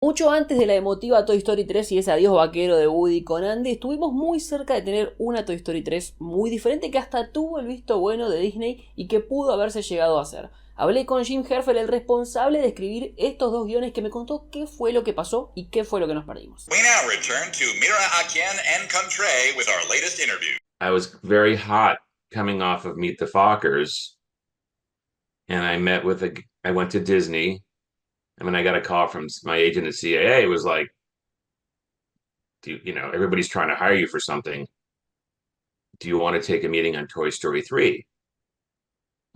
Mucho antes de la emotiva Toy Story 3 y ese adiós vaquero de Woody con Andy, estuvimos muy cerca de tener una Toy Story 3 muy diferente que hasta tuvo el visto bueno de Disney y que pudo haberse llegado a hacer. Hablé con Jim Herfel, el responsable de escribir estos dos guiones, que me contó qué fue lo que pasó y qué fue lo que nos perdimos. We now return to Mira Akien and Contre with our latest interview. I was very hot coming off of Meet the Fockers, and I went to Disney. I mean, I got a call from my agent at CAA. It was like, everybody's trying to hire you for something. Do you want to take a meeting on Toy Story 3?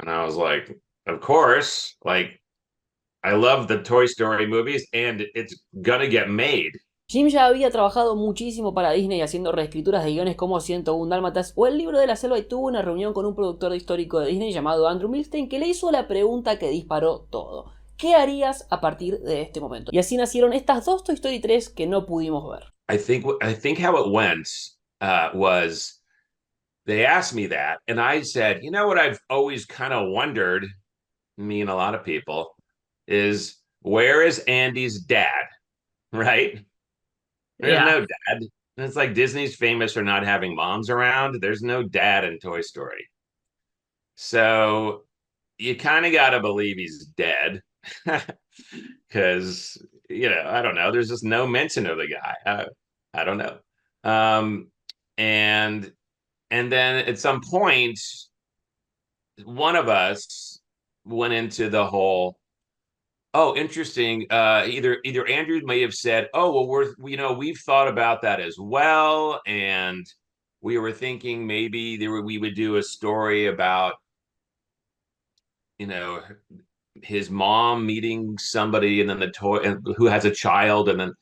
And I was like, of course. Like, I love the Toy Story movies, and it's gonna get made. Jim ya había trabajado muchísimo para Disney haciendo reescrituras de guiones como 101 Dálmatas o El libro de la selva, y tuvo una reunión con un productor histórico de Disney llamado Andrew Milstein, que le hizo la pregunta que disparó todo. ¿Qué harías a partir de este momento? Y así nacieron estas dos Toy Story 3 que no pudimos ver. I think how it went was they asked me that, and I said, you know what I've always kind of wondered, me and a lot of people, is where is Andy's dad? Right? There's Yeah. no dad. It's like Disney's famous for not having moms around. There's no dad in Toy Story. So you kind of got to believe he's dead because, I don't know. There's just no mention of the guy. I don't know. And then at some point, one of us went into the whole, oh, interesting. Either Andrew may have said, "Oh, well, we've thought about that as well, and we were thinking maybe we would do a story about, his mom meeting somebody, and then the toy who has a child, and then."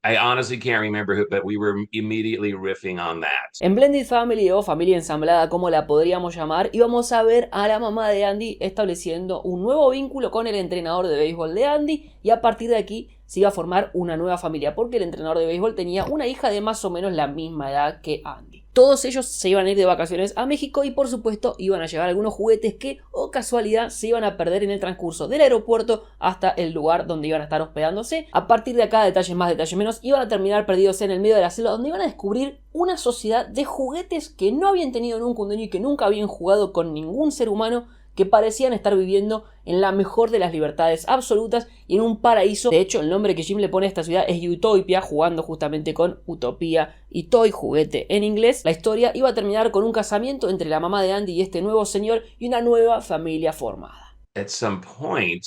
I honestly can't remember who, but we were immediately riffing on that. En Blended Family o Familia Ensamblada, como la podríamos llamar, íbamos a ver a la mamá de Andy estableciendo un nuevo vínculo con el entrenador de béisbol de Andy, y a partir de aquí se iba a formar una nueva familia, porque el entrenador de béisbol tenía una hija de más o menos la misma edad que Andy. Todos ellos se iban a ir de vacaciones a México y por supuesto iban a llevar algunos juguetes que, o casualidad, se iban a perder en el transcurso del aeropuerto hasta el lugar donde iban a estar hospedándose. A partir de acá, detalles más, detalles menos, iban a terminar perdidos en el medio de la selva, donde iban a descubrir una sociedad de juguetes que no habían tenido nunca un dueño y que nunca habían jugado con ningún ser humano, que parecían estar viviendo en la mejor de las libertades absolutas y en un paraíso. De hecho, el nombre que Jim le pone a esta ciudad es Utopia, jugando justamente con utopía y toy, juguete en inglés. La historia iba a terminar con un casamiento entre la mamá de Andy y este nuevo señor, y una nueva familia formada. At some point,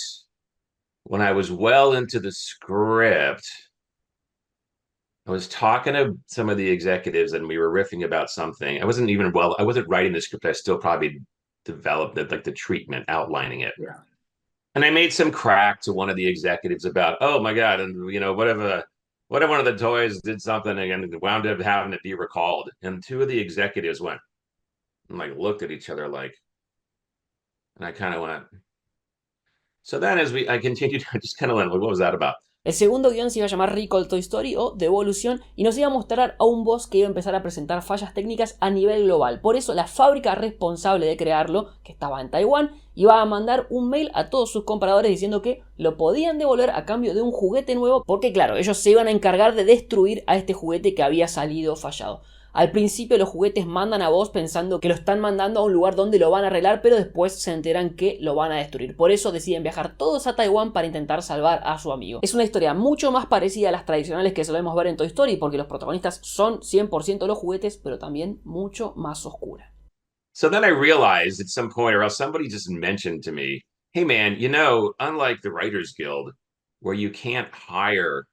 when I was well into the script, I was talking to some of the executives, and we were riffing about something. I wasn't writing the script. I still probably developed the treatment, outlining it. Yeah. And I made some crack to one of the executives about, oh my God, and what if one of the toys did something and wound up having to be recalled? And two of the executives went and looked at each other and I kind of went. So then I continued, I just kind of went, what was that about? El segundo guión se iba a llamar Recall Toy Story o Devolución, y nos iba a mostrar a un boss que iba a empezar a presentar fallas técnicas a nivel global. Por eso la fábrica responsable de crearlo, que estaba en Taiwán, iba a mandar un mail a todos sus compradores diciendo que lo podían devolver a cambio de un juguete nuevo, porque claro, ellos se iban a encargar de destruir a este juguete que había salido fallado. Al principio los juguetes mandan a vos pensando que lo están mandando a un lugar donde lo van a arreglar, pero después se enteran que lo van a destruir. Por eso deciden viajar todos a Taiwán para intentar salvar a su amigo. Es una historia mucho más parecida a las tradicionales que solemos ver en Toy Story, porque los protagonistas son 100% los juguetes, pero también mucho más oscura. So then I realized at some point, or else somebody just mentioned to me, hey man, unlike the Writers Guild, where you can't hire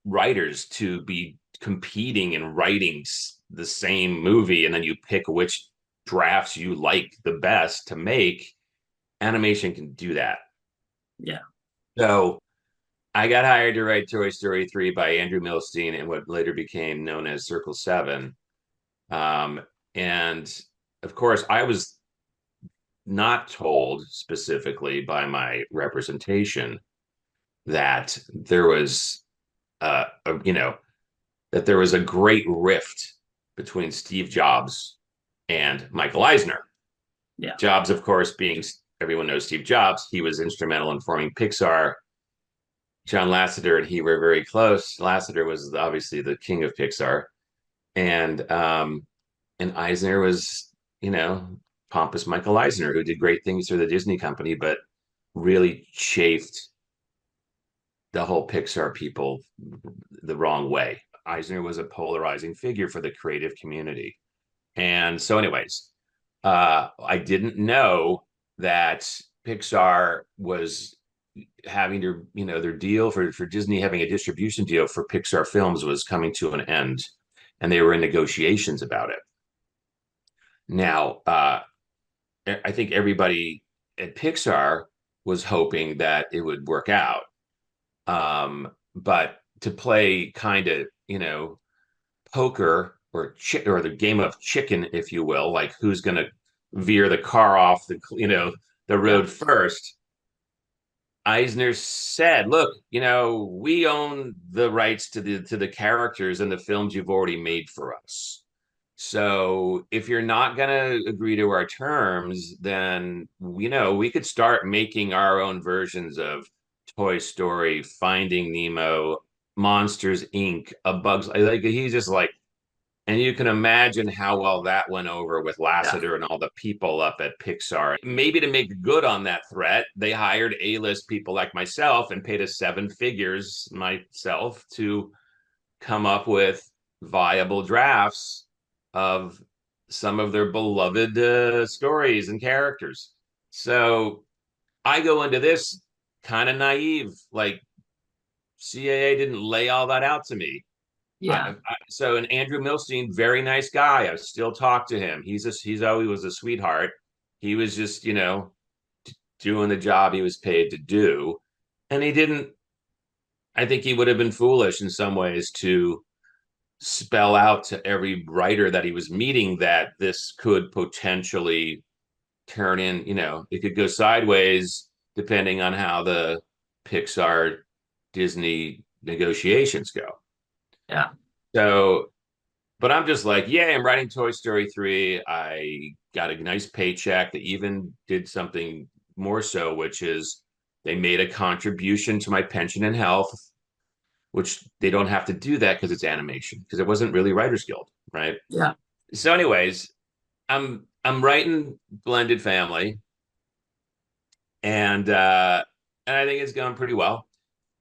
writers to be competing and writing the same movie, and then you pick which drafts you like the best to make, animation can do that. Yeah. So I got hired to write Toy Story 3 by Andrew Milstein and what later became known as Circle 7. And of course, I was not told specifically by my representation that there was that there was a great rift between Steve Jobs and Michael Eisner. Yeah. Jobs, of course, everyone knows Steve Jobs. He was instrumental in forming Pixar. John Lasseter and he were very close. Lasseter was obviously the king of Pixar, and Eisner was, pompous Michael Eisner, who did great things for the Disney company, but really chafed the whole Pixar people the wrong way. Eisner was a polarizing figure for the creative community. And so, anyways, I didn't know that Pixar was having their deal for Disney having a distribution deal for Pixar films was coming to an end, and they were in negotiations about it. Now, I think everybody at Pixar was hoping that it would work out. But to play kind of, poker or the game of chicken, if you will, like who's going to veer the car off the road first. Eisner said, "Look, we own the rights to the characters and the films you've already made for us. So if you're not going to agree to our terms, then we could start making our own versions of Toy Story, Finding Nemo, Monsters Inc., A Bug's like he's just like, and you can imagine how well that went over with Lasseter and all the people up at Pixar. Maybe to make good on that threat, they hired A-list people like myself and paid us 7 figures myself to come up with viable drafts of some of their beloved stories and characters. So I go into this kind of naive, like CAA didn't lay all that out to me. Yeah. And Andrew Milstein, very nice guy. I still talk to him. He's always was a sweetheart. He was just, doing the job he was paid to do. And he didn't, I think he would have been foolish in some ways to spell out to every writer that he was meeting that this could potentially turn in, it could go sideways depending on how the Pixar Disney negotiations go. Yeah. So, but I'm just like, yeah, I'm writing Toy Story 3. I got a nice paycheck. They even did something more so, which is they made a contribution to my pension and health, which they don't have to do that because it's animation, because it wasn't really Writers Guild, right? Yeah. So, anyways, I'm writing Blended Family, and I think it's going pretty well.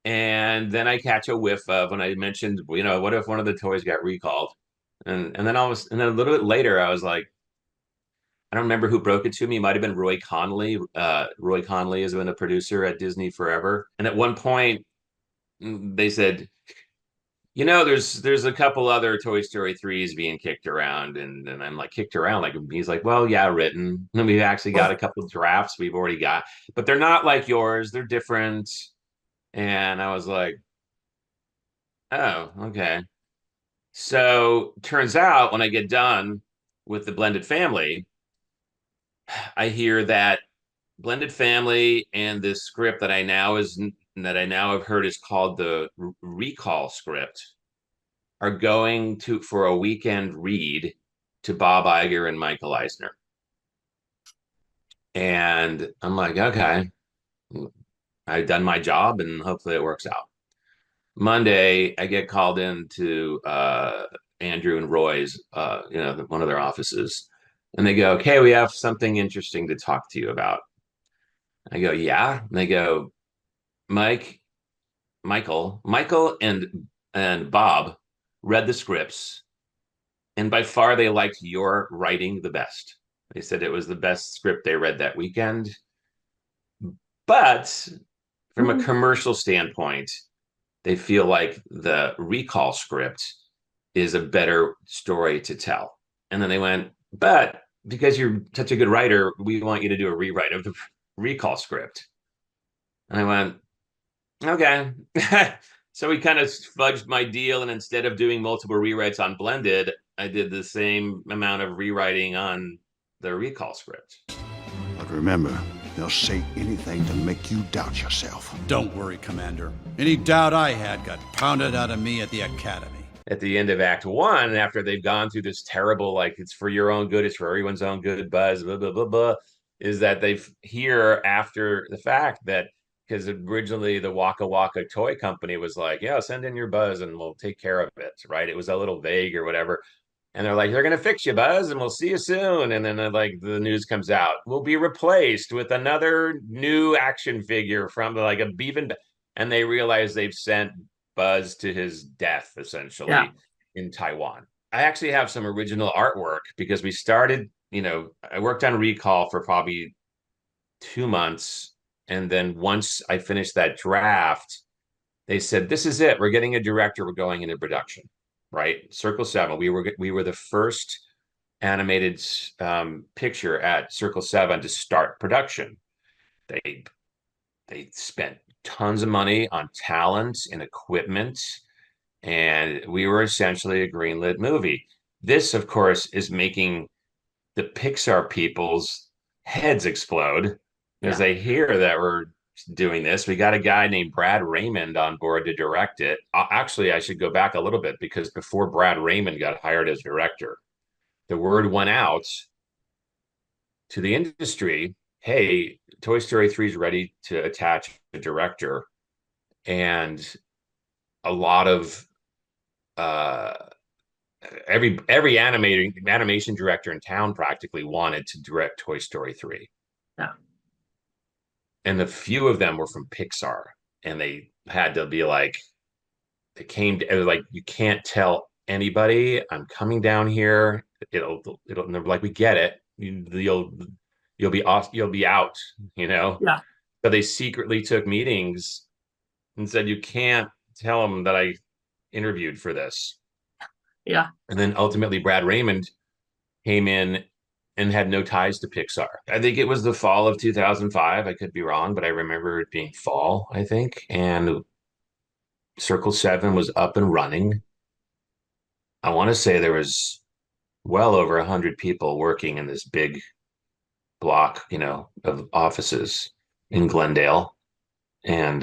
And then I catch a whiff of when I mentioned, what if one of the toys got recalled? And then a little bit later, I was like, I don't remember who broke it to me. It might have been Roy Conley. Roy Conley has been a producer at Disney forever. And at one point, they said, there's a couple other Toy Story 3s being kicked around. And I'm like, kicked around? Like, he's like, well, yeah, written. And we've actually got a couple of drafts we've already got, but they're not like yours. They're different. And I was like, oh, okay. So turns out when I get done with the Blended Family, I hear that Blended Family and this script that I now have heard is called the Recall script are going to for a weekend read to Bob Iger and Michael Eisner. And I'm like, okay, I've done my job and hopefully it works out. Monday, I get called into Andrew and Roy's, one of their offices, and they go, "Okay, we have something interesting to talk to you about." I go, "Yeah," and they go, Michael, and Bob read the scripts, and by far they liked your writing the best. They said it was the best script they read that weekend, but from a commercial standpoint, they feel like the Recall script is a better story to tell. And then they went, but because you're such a good writer, we want you to do a rewrite of the Recall script. And I went, okay. So we kind of fudged my deal. And instead of doing multiple rewrites on Blended, I did the same amount of rewriting on the Recall script. But remember, they'll say anything to make you doubt yourself. Don't worry, Commander. Any doubt I had got pounded out of me at the Academy. At the end of Act 1, after they've gone through this terrible, like, it's for your own good, it's for everyone's own good buzz, blah, blah, blah, blah, is that they hear after the fact that because originally the Waka Waka toy company was like, yeah, send in your Buzz and we'll take care of it, right? It was a little vague or whatever. And they're like, they're going to fix you, Buzz, and we'll see you soon. And then like the news comes out, we'll be replaced with another new action figure from like a even, and they realize they've sent Buzz to his death essentially in Taiwan. I actually have some original artwork because we started, I worked on Recall for probably 2 months. And then once I finished that draft, they said, this is it. We're getting a director. We're going into production, right? Circle 7. We were the first animated picture at Circle 7 to start production. They spent tons of money on talent and equipment, and we were essentially a greenlit movie. This, of course, is making the Pixar people's heads explode as they hear that we're doing this. We got a guy named Brad Raymond on board to direct it. Actually, I should go back a little bit because before Brad Raymond got hired as director, the word went out to the industry, hey, Toy Story 3 is ready to attach a director. And a lot of every animation director in town practically wanted to direct Toy Story 3. Yeah. And the few of them were from Pixar, and they had to be like, it was like, you can't tell anybody I'm coming down here. It'll they're like, we get it. You'll be off, you'll be out, Yeah. So they secretly took meetings and said, you can't tell them that I interviewed for this. Yeah. And then ultimately Brad Raymond came in and had no ties to Pixar. I think it was the fall of 2005. I could be wrong, but I remember it being fall, I think. And Circle 7 was up and running. I want to say there was well over 100 people working in this big block, of offices in Glendale. And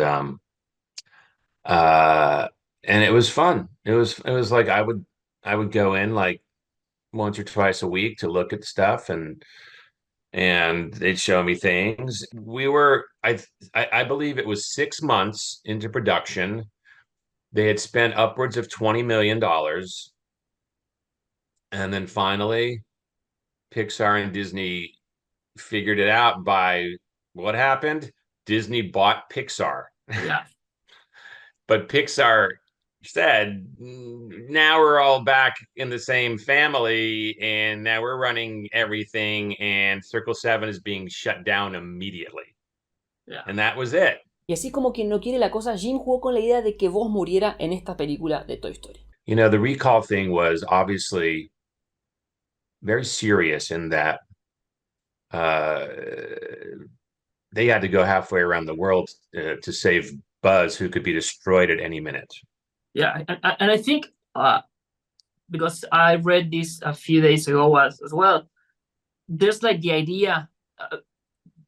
it was fun. It was like I would go in like once or twice a week to look at stuff, and they'd show me things. I believe it was 6 months into production. They had spent upwards of $20 million. And then finally, Pixar and Disney figured it out by what happened? Disney bought Pixar. Yeah. But Pixar said, now we're all back in the same family, and now we're running everything, and Circle 7 is being shut down immediately. Yeah. And that was it. Y así como quien no quiere la cosa, Jim jugó con la idea de que Buzz muriera en esta película de Toy Story. The recall thing was obviously very serious in that they had to go halfway around the world to save Buzz, who could be destroyed at any minute. Yeah, and I think because I read this a few days ago as well, there's like the idea,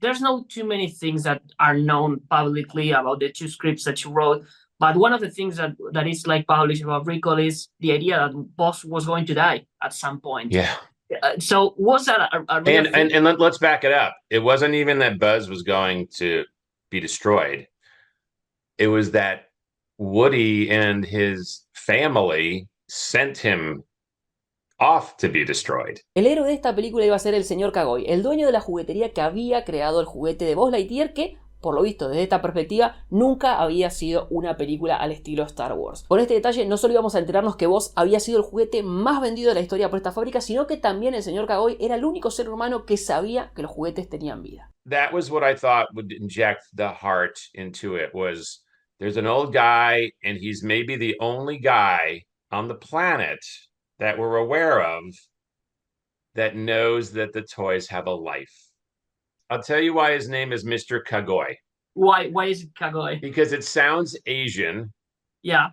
there's no too many things that are known publicly about the two scripts that you wrote, but one of the things that is like published about Recall is the idea that Buzz was going to die at some point. Yeah. So was that a real thing? And let's back it up. It wasn't even that Buzz was going to be destroyed. It was that Woody and his family sent him off to be destroyed. El héroe de esta película iba a ser el señor Kagoy, el dueño de la juguetería que había creado el juguete de Buzz Lightyear, que, por lo visto desde esta perspectiva, nunca había sido una película al estilo Star Wars. Con este detalle no solo íbamos a enterarnos que Buzz había sido el juguete más vendido de la historia por esta fábrica, sino que también el señor Kagoy era el único ser humano que sabía que los juguetes tenían vida. That was what I thought would inject the heart into it, was there's an old guy, and he's maybe the only guy on the planet that we're aware of that knows that the toys have a life. I'll tell you why his name is Mr. Kagoy. Why is it Kagoy? Because it sounds Asian. Yeah.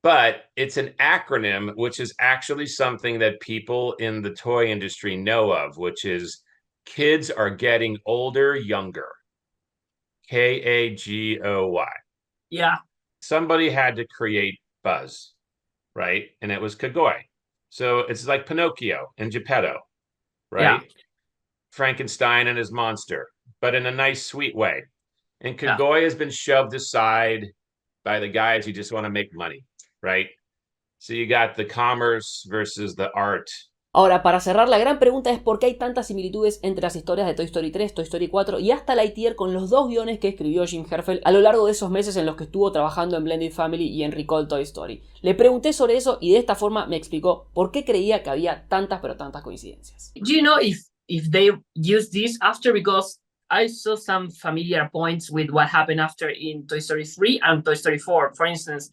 But it's an acronym, which is actually something that people in the toy industry know of, which is kids are getting older, younger. Kagoy. Yeah. Somebody had to create Buzz, right? And it was Kagoy. So it's like Pinocchio and Geppetto, right? Yeah. Frankenstein and his monster, but in a nice, sweet way. And Yeah. Kaguya has been shoved aside by the guys who just want to make money, right? So you got the commerce versus the art. Ahora, para cerrar, la gran pregunta es por qué hay tantas similitudes entre las historias de Toy Story 3, Toy Story 4 y hasta Lightyear con los dos guiones que escribió Jim Herfeld a lo largo de esos meses en los que estuvo trabajando en Blended Family y en Recall Toy Story. Le pregunté sobre eso y de esta forma me explicó por qué creía que había tantas pero tantas coincidencias. Do you know if they use this after? Because I saw some familiar points with what happened after in Toy Story 3 and Toy Story 4. For instance,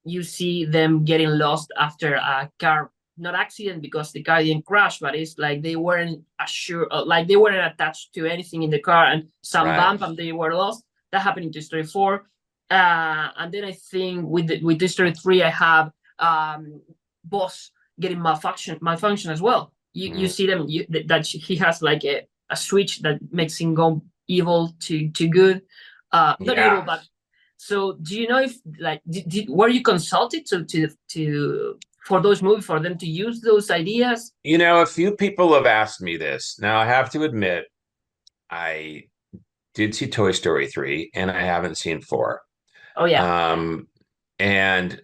you see them getting lost after a car, not accident because the car didn't crash, but it's like they weren't assured, like they weren't attached to anything in the car, and some Right. bump and they were lost. That happened in Toy Story 4. And then I think with Toy Story 3, I have Boss getting malfunction as well. You see them that he has like a switch that makes him go evil to good, not Yeah. evil, but so do you know if like were you consulted to for those movies for them to use those ideas? You know, a few people have asked me this. Now, I have to admit, I did see Toy Story 3 and I haven't seen 4. Oh yeah. And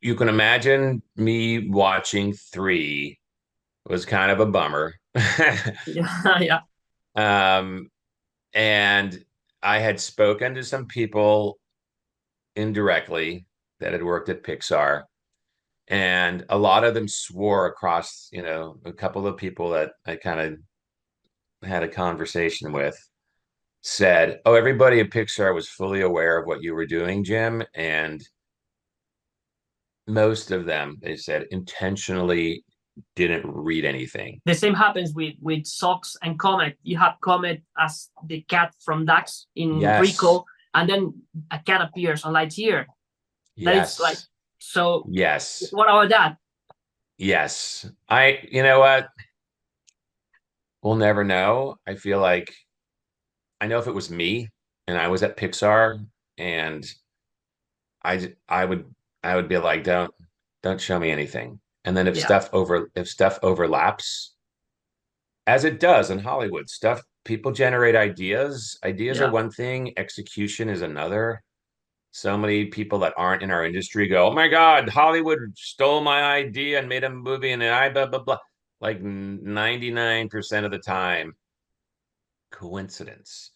you can imagine me watching 3 was kind of a bummer. Yeah. And I had spoken to some people indirectly that had worked at Pixar, and a lot of them swore across, a couple of people that I kind of had a conversation with said, "Oh, everybody at Pixar was fully aware of what you were doing, Jim." And most of them, they said, intentionally didn't read anything. The same happens with Socks and Comet. You have Comet as the cat from Dax in Yes. Recall, and then a cat appears on Lightyear. That Yes. is like so. Yes. What about that? Yes. You know what? We'll never know. I feel like I know if it was me and I was at Pixar and I would be like, don't show me anything. And then if Yeah. stuff overlaps, as it does in Hollywood, people generate ideas. Ideas Yeah. are one thing, execution is another. So many people that aren't in our industry go, "Oh my God, Hollywood stole my idea and made a movie and I blah blah blah." Like 99% of the time, coincidence.